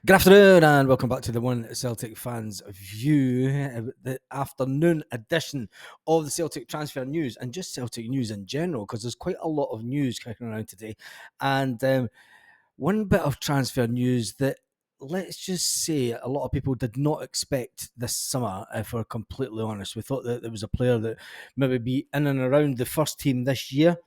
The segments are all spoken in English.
Good afternoon and welcome back to the One Celtic Fans View, the afternoon edition of the Celtic transfer news and just Celtic news in general, because there's quite a lot of news kicking around today. And one bit of transfer news that, let's just say, a lot of people did not expect this summer, if we're completely honest. We thought that there was a player that maybe be in and around the first team this year.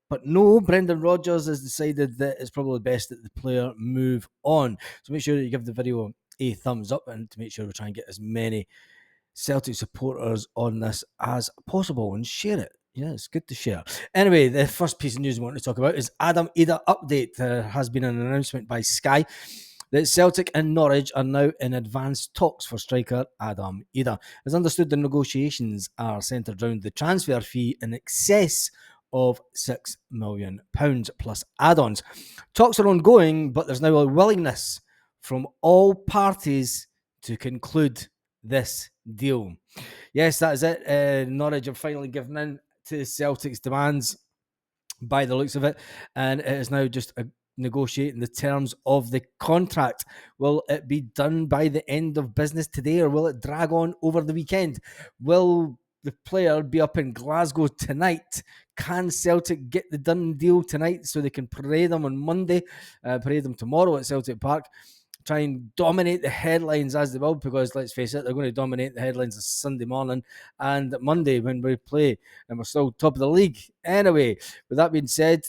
But no, Brendan Rodgers has decided that it's probably best that the player move on. So make sure that you give the video a thumbs up and to make sure we try and get as many Celtic supporters on this as possible and share it. Yeah, it's good to share. Anyway, the first piece of news we want to talk about is Adam Ida update. There has been an announcement by Sky that Celtic and Norwich are now in advanced talks for striker Adam Ida. As understood, the negotiations are centred around the transfer fee in excess of £6 million plus add-ons. Talks are ongoing, but there's now a willingness from all parties to conclude this deal. Yes, that is it. Norwich have finally given in to Celtic's demands by the looks of it, and it is now just negotiating the terms of the contract. Will it be done by the end of business today, or will it drag on over the weekend? Will the player be up in Glasgow tonight? Can Celtic get the done deal tonight so they can parade them on Monday, parade them tomorrow at Celtic Park? Try and dominate the headlines as they will, because let's face it, they're going to dominate the headlines this Sunday morning and Monday when we play, and we're still top of the league. Anyway, with that being said,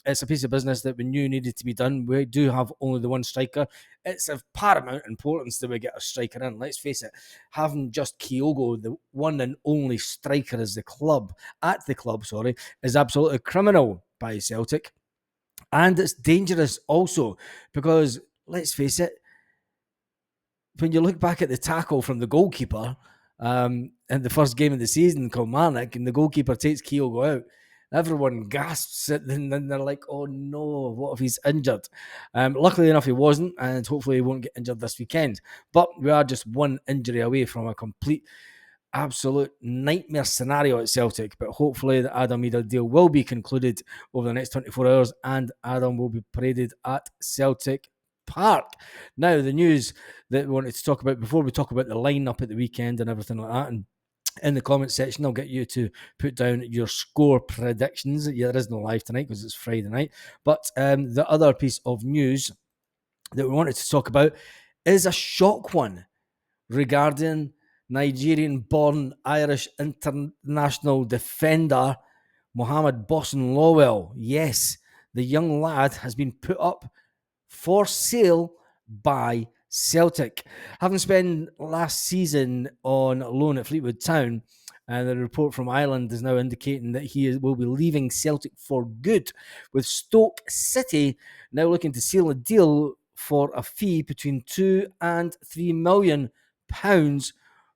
it's a piece of business that we knew needed to be done. We do have only the one striker. It's of paramount importance that we get a striker in. Let's face it, having just Kyogo, the one and only striker at the club, is absolutely criminal by Celtic. And it's dangerous also because, let's face it, when you look back at the tackle from the goalkeeper in the first game of the season, Kilmarnock, and the goalkeeper takes Kyogo out, everyone gasps and then they're like, oh no, what if he's injured? Luckily enough, he wasn't, and hopefully he won't get injured this weekend. But we are just one injury away from a complete, absolute nightmare scenario at Celtic. But hopefully the Adam Ida deal will be concluded over the next 24 hours and Adam will be paraded at Celtic Park. Now, the news that we wanted to talk about before we talk about the lineup at the weekend and everything like that, and in the comment section, I'll get you to put down your score predictions. Yeah, there is no live tonight because it's Friday night. But the other piece of news that we wanted to talk about is a shock one regarding Nigerian-born Irish international defender Mohamed Bosson Lowell. Yes, the young lad has been put up for sale by Celtic. Having spent last season on loan at Fleetwood Town, and the report from Ireland is now indicating that he will be leaving Celtic for good, with Stoke City now looking to seal a deal for a fee between £2 and £3 million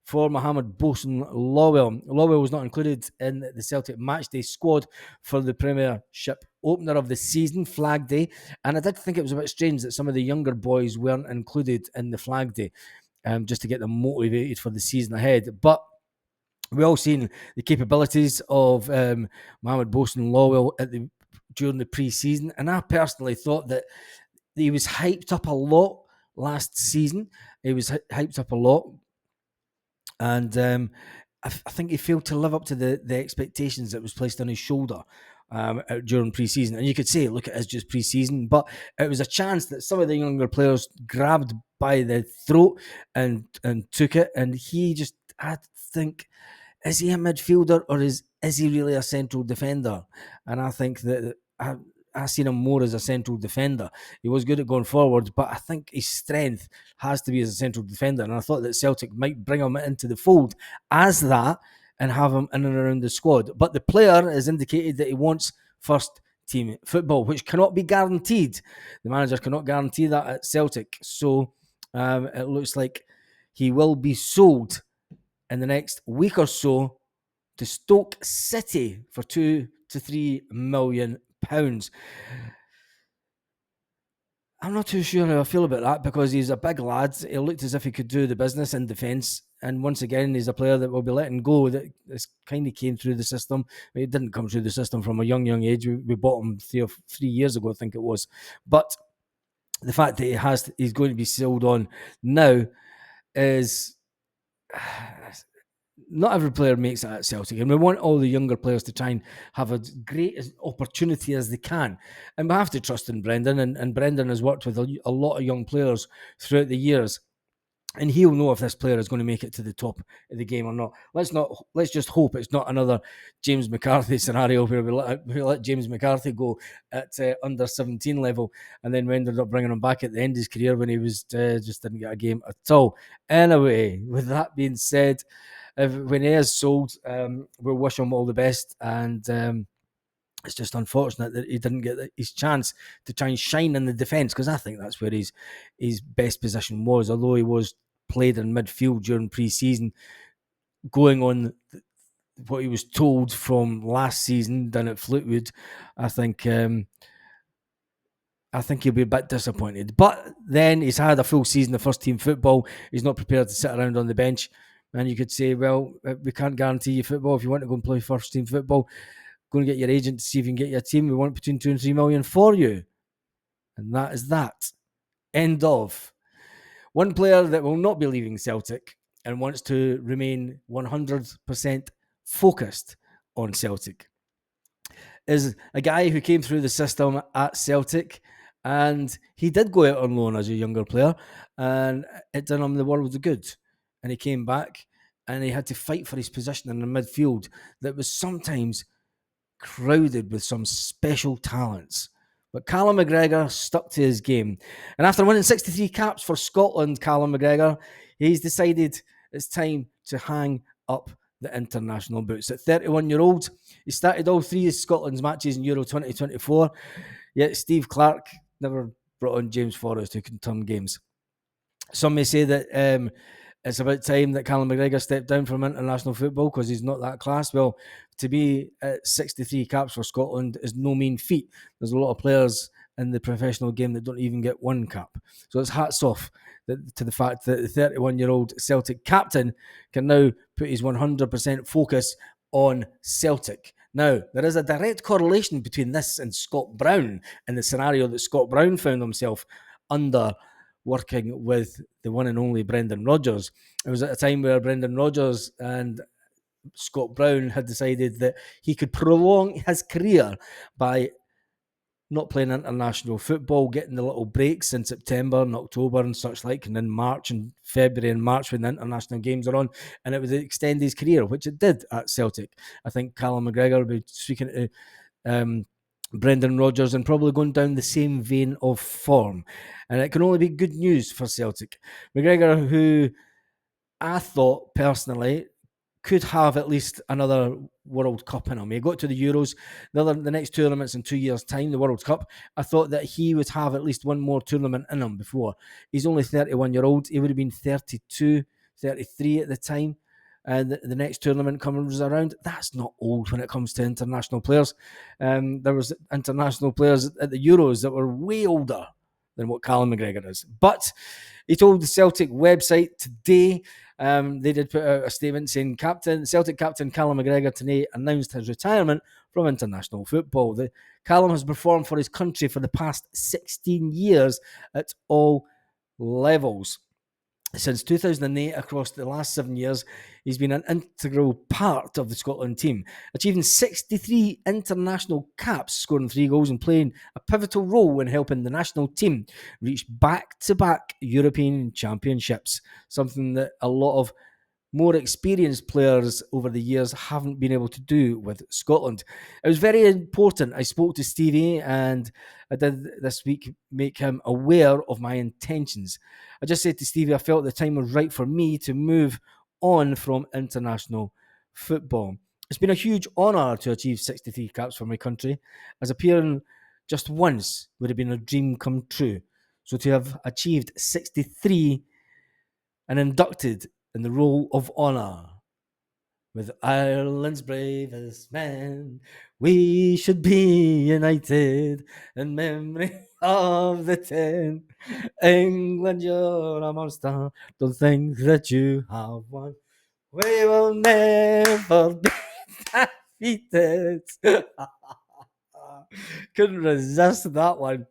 for Mohamed Bosson Lowell. Lowell was not included in the Celtic matchday squad for the Premiership opener of the season, Flag Day, and I did think it was a bit strange that some of the younger boys weren't included in the Flag Day, just to get them motivated for the season ahead. But we all seen the capabilities of Mohamed Bosson Lowell during the pre-season, and I personally thought that he was hyped up a lot last season. He was hyped up a lot, and I think he failed to live up to the expectations that was placed on his shoulder during pre-season. And you could say, look, it is just pre-season, but it was a chance that some of the younger players grabbed by the throat and took it. And he just, I think, is he a midfielder or is he really a central defender? And I think that I seen him more as a central defender. He was good at going forward, but I think his strength has to be as a central defender. And I thought that Celtic might bring him into the fold as that and have him in and around the squad. But the player has indicated that he wants first team football, which cannot be guaranteed. The manager cannot guarantee that at Celtic. So it looks like he will be sold in the next week or so to Stoke City for £2 to £3 million. I'm not too sure how I feel about that because he's a big lad. He looked as if he could do the business in defence. And once again, he's a player that will be letting go. That kind of came through the system. He didn't come through the system from a young age. We bought him 3 years ago, I think it was. But the fact that he's going to be sold on now is not every player makes it at Celtic, and we want all the younger players to try and have a great opportunity as they can. And we have to trust in Brendan, and Brendan has worked with a lot of young players throughout the years, and he'll know if this player is going to make it to the top of the game or not. Let's just hope it's not another James McCarthy scenario where we let James McCarthy go at under 17 level, and then we ended up bringing him back at the end of his career when he was just didn't get a game at all. Anyway, with that being said, when he is sold, we'll wish him all the best, and it's just unfortunate that he didn't get his chance to try and shine in the defence, because I think that's where his best position was. Although he was played in midfield during pre-season, going on what he was told from last season down at Fleetwood, I think he'll be a bit disappointed. But then he's had a full season of first team football. He's not prepared to sit around on the bench. And you could say, well, we can't guarantee you football. If you want to go and play first team football, go and get your agent to see if you can get your team. We want between 2 and 3 million for you. And that is that. End of. One player that will not be leaving Celtic and wants to remain 100% focused on Celtic is a guy who came through the system at Celtic, and he did go out on loan as a younger player, and it done him the world of good. And he came back, and he had to fight for his position in the midfield that was sometimes crowded with some special talents. But Callum McGregor stuck to his game. And after winning 63 caps for Scotland, Callum McGregor, he's decided it's time to hang up the international boots. At 31-year-old, he started all 3 of Scotland's matches in Euro 2024, yet Steve Clarke never brought on James Forrest, who can turn games. Some may say that it's about time that Callum McGregor stepped down from international football because he's not that class. Well, to be at 63 caps for Scotland is no mean feat. There's a lot of players in the professional game that don't even get 1 cap. So it's hats off to the fact that the 31-year-old Celtic captain can now put his 100% focus on Celtic. Now, there is a direct correlation between this and Scott Brown and the scenario that Scott Brown found himself under working with the one and only Brendan Rodgers. It was at a time where Brendan Rodgers and Scott Brown had decided that he could prolong his career by not playing international football, getting the little breaks in September and October and such like, and then March and February and March when the international games are on, and it would extend his career, which it did at Celtic. I think Callum McGregor will be speaking to Brendan Rodgers and probably going down the same vein of form. And it can only be good news for Celtic. McGregor, who I thought personally could have at least another World Cup in him. He got to the Euros, the next tournaments in 2 years' time, the World Cup. I thought that he would have at least one more tournament in him before. He's only 31-year-old. He would have been 32, 33 at the time. And the next tournament comes around. That's not old when it comes to international players. There was international players at the Euros that were way older than what Callum McGregor is. But he told the Celtic website today, they did put out a statement saying Celtic captain Callum McGregor today announced his retirement from international football. Callum has performed for his country for the past 16 years at all levels. Since 2008, across the last 7 years, he's been an integral part of the Scotland team, achieving 63 international caps, scoring 3 goals and playing a pivotal role in helping the national team reach back-to-back European championships, something that a lot of more experienced players over the years haven't been able to do with Scotland. It was very important. I spoke to Stevie and I did this week make him aware of my intentions. I just said to Stevie, I felt the time was right for me to move on from international football. It's been a huge honour to achieve 63 caps for my country, as appearing just once would have been a dream come true. So to have achieved 63 and inducted in the Roll of Honour with Ireland's bravest men, we should be united in memory of the 10. England, you're a monster. Don't think that you have won. We will never be defeated. Couldn't resist that one.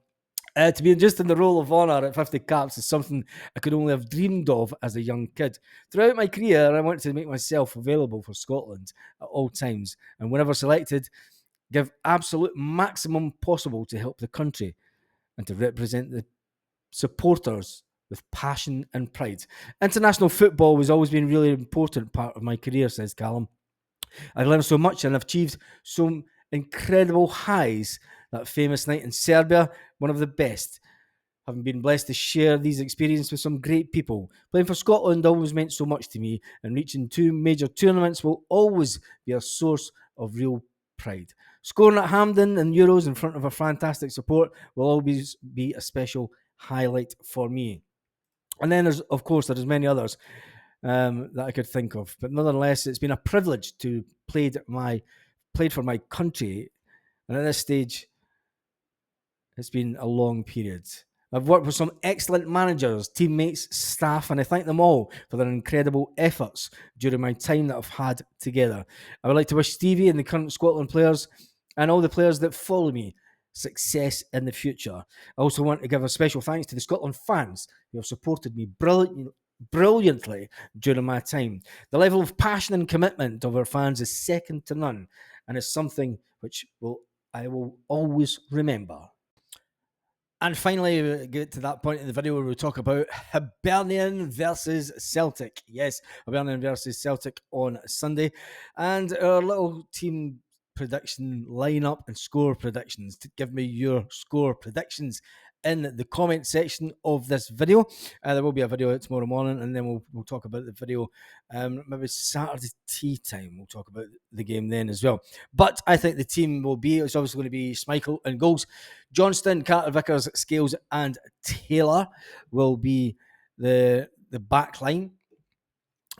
To be just in the role of honour at 50 caps is something I could only have dreamed of as a young kid. Throughout my career, I wanted to make myself available for Scotland at all times, and whenever selected, give absolute maximum possible to help the country and to represent the supporters with passion and pride. International football has always been a really important part of my career, says Callum. I've learned so much and I've achieved some incredible highs. That famous night in Serbia, one of the best. Having been blessed to share these experiences with some great people. Playing for Scotland always meant so much to me, and reaching two major tournaments will always be a source of real pride. Scoring at Hampden and Euros in front of a fantastic support will always be a special highlight for me. And then there's, of course, there's many others that I could think of, but nonetheless, it's been a privilege to played for my country, and at this stage, it's been a long period. I've worked with some excellent managers, teammates, staff, and I thank them all for their incredible efforts during my time that I've had together. I would like to wish Stevie and the current Scotland players and all the players that follow me success in the future. I also want to give a special thanks to the Scotland fans who have supported me brilliantly during my time. The level of passion and commitment of our fans is second to none, and is something which I will always remember. And finally, we get to that point in the video where we talk about Hibernian versus Celtic. Yes, Hibernian versus Celtic on Sunday. And our little team prediction lineup and score predictions. To give me your score predictions in the comment section of this video. There will be a video tomorrow morning, and then we'll talk about the video maybe Saturday tea time. We'll talk about the game then as well. But I think the team it's obviously going to be Schmeichel and goals. Johnston, Carter Vickers, Scales, and Taylor will be the back line.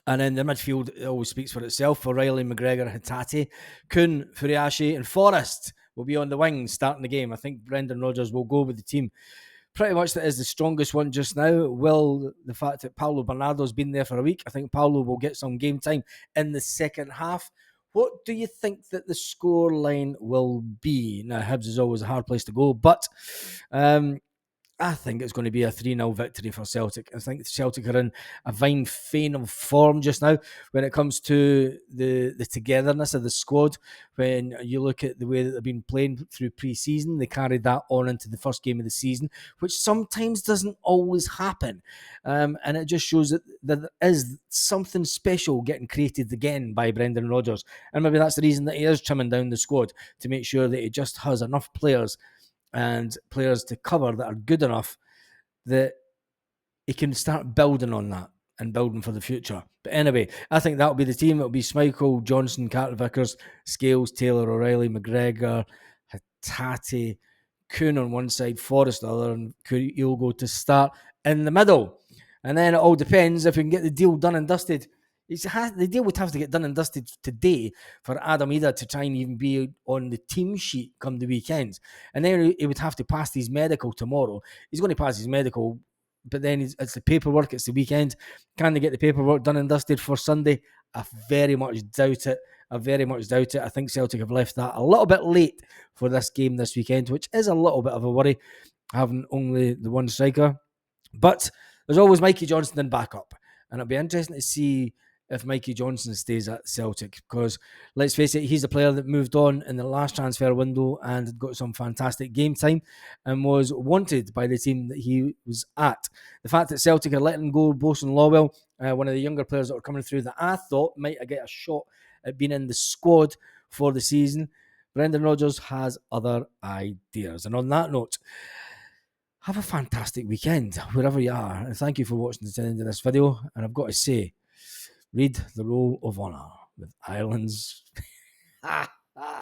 And then the midfield always speaks for itself. O'Reilly, McGregor, Hatate, Kuhn, Furiashi, and Forrest will be on the wings starting the game. I think Brendan Rodgers will go with the team pretty much that is the strongest one just now. Will the fact that Paulo Bernardo's been there for a week, I think Paulo will get some game time in the second half. What do you think that the score line will be? Now, Hibs is always a hard place to go, but I think it's going to be a 3-0 victory for Celtic. I think Celtic are in a fine vein of form just now when it comes to the togetherness of the squad. When you look at the way that they've been playing through pre-season, they carried that on into the first game of the season, which sometimes doesn't always happen. And it just shows that there is something special getting created again by Brendan Rodgers. And maybe that's the reason that he is trimming down the squad, to make sure that he just has enough players and players to cover that are good enough that he can start building on that and building for the future. But anyway, I think that'll be the team. It'll be Schmeichel, Johnson, Carter Vickers, Scales, Taylor, O'Reilly, McGregor, Hatate, Kuhn on one side, Forrest the other, and Kyogo to start in the middle. And then it all depends if we can get the deal done and dusted. The deal would have to get done and dusted today for Adam Ida to try and even be on the team sheet come the weekend. And then he would have to pass his medical tomorrow. He's going to pass his medical, but then it's the paperwork. It's the weekend. Can they get the paperwork done and dusted for Sunday? I very much doubt it. I think Celtic have left that a little bit late for this game this weekend, which is a little bit of a worry, having only the one striker. But there's always Mikey Johnston in backup. And it'll be interesting to see if Mikey Johnson stays at Celtic, because let's face it, he's a player that moved on in the last transfer window and got some fantastic game time and was wanted by the team that he was at. The fact that Celtic are letting go Bosun Lawwell, one of the younger players that are coming through that I thought might get a shot at being in the squad for the season, Brendan Rodgers has other ideas. And on that note, have a fantastic weekend wherever you are, and thank you for watching to the end of this video. And I've got to say, read the Roll of Honour with Ireland's